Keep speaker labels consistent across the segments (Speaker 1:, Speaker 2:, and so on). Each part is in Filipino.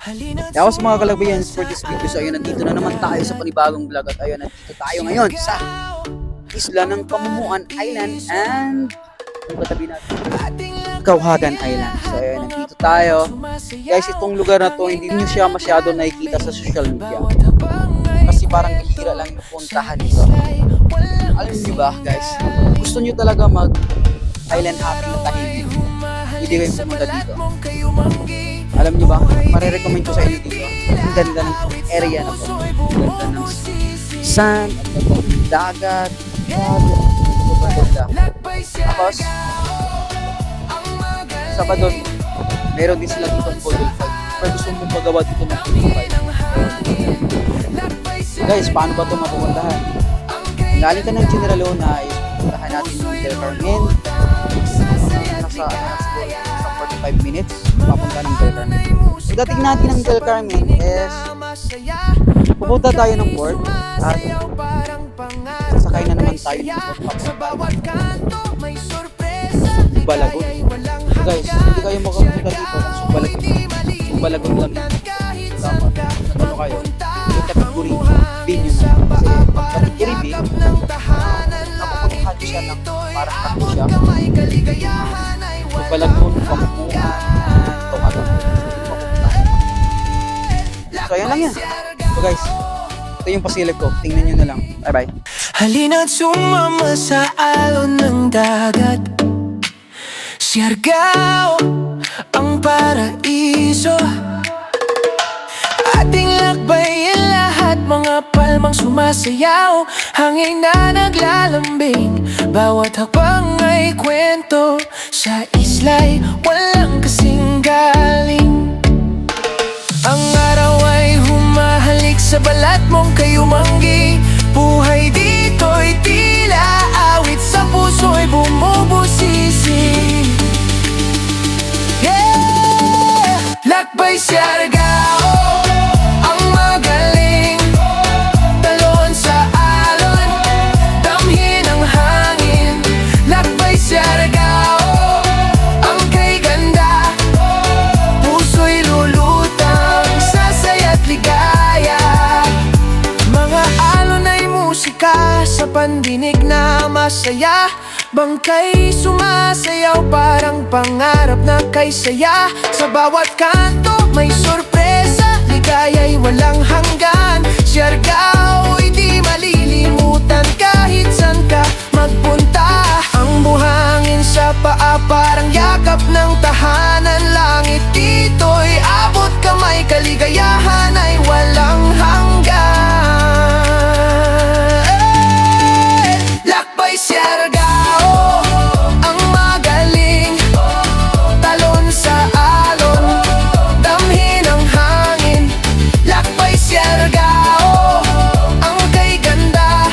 Speaker 1: Kaya sa mga kalabayan for this video. So ayun, nandito na naman tayo sa panibagong vlog. At ayun, nandito tayo ngayon sa isla ng Pamumuan Island and ang katabi natin, Kawhagan Island. So ayun, nandito tayo. Guys, itong lugar na to, hindi nyo siya masyado nakikita sa social media. Kasi parang bihira lang yung puntahan dito. Alam nyo ba guys, gusto nyo talaga mag island hopping na tahimik, hindi kayo pumunta dito. Alam nyo ba, marirecommend ko sa inyo dito. Ang ganda ng area na to. Ang ganda ng sand, ang dagat, sobrang ganda. Tapos, Sabado, meron din sila dito ng Golden Fight. Pero gusto mong magawa dito ng Golden Fight. Guys, paano ba ito mapupuntahan? Galing ka ng General Luna, puntahan natin yung Del Carmen. Nasa 45 minutes, papunta ng Del Carmen. Pagdating natin ng Del Carmen is, pupunta tayo ng port at sasakay na naman tayo ng port Balagon. Guys, hindi kayo makapunta dito ng Sumbalagon lang. Dapat, ano kayo? Yung Tatikuri Bin yun na. Kasi pag Tatikuri Bin, napupuntahan siya ng parang takbo siya. Sumbalagon, Pamumuan, Tumagang. So, ayan lang yan. So guys, ito yung pasilip ko. Tingnan nyo na lang. Bye-bye.
Speaker 2: Halina't sumama sa alon ng dagat. Siargao ang paraiso. Ating lakbayin lahat, mga palmang sumasayaw. Hangin na naglalambing, bawat hakbang ay kwento. Sa isla'y walang kasing galing. Ang araw ay humahalik sa balat mong kayumanggi. Buhay dito'y tila awit, sa puso'y bumubusisi. Lakbay Siargao ang magaling. Talon sa alon, damhin ang hangin. Lakbay Siargao ang kay ganda. Puso'y lulutang, sasaya't ligaya. Mga alon ay musika sa pandinig na masaya. Bangkay sumasayaw, parang pangarap na kay saya. Sa bawat kanto may sorpresa, ligaya'y walang hanggan. Siargao'y di malilimutan kahit saan ka magpunta. Ang buhangin sa paa, parang yakap ng tahanan. Langit dito'y abot kamay, kaligayahan ay walang hanggan. Lakbay Siargao ang magaling. Talon sa alon, damhin ang hangin. Lakbay Siargao ang kay ganda.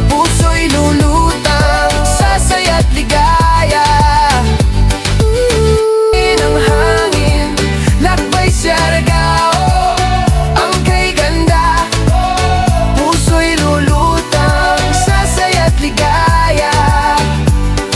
Speaker 2: Puso'y lulutang, sasaya't ligaya. Ang hangin. Lakbay Siargao ang kay ganda. Puso'y lulutang, sasaya't ligaya.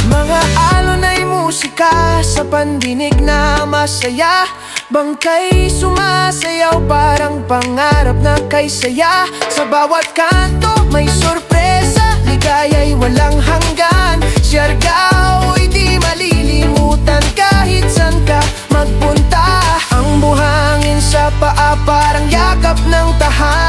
Speaker 2: Mga alon ay musika sa pandinig na masaya. Bangkay sumasayaw, parang pangarap na kay saya. Sa bawat kanto may sorpresa, ligaya'y walang hanggan. Siargao'y di malilimutan kahit saan ka magpunta. Ang buhangin sa paa, parang yakap ng tahanan.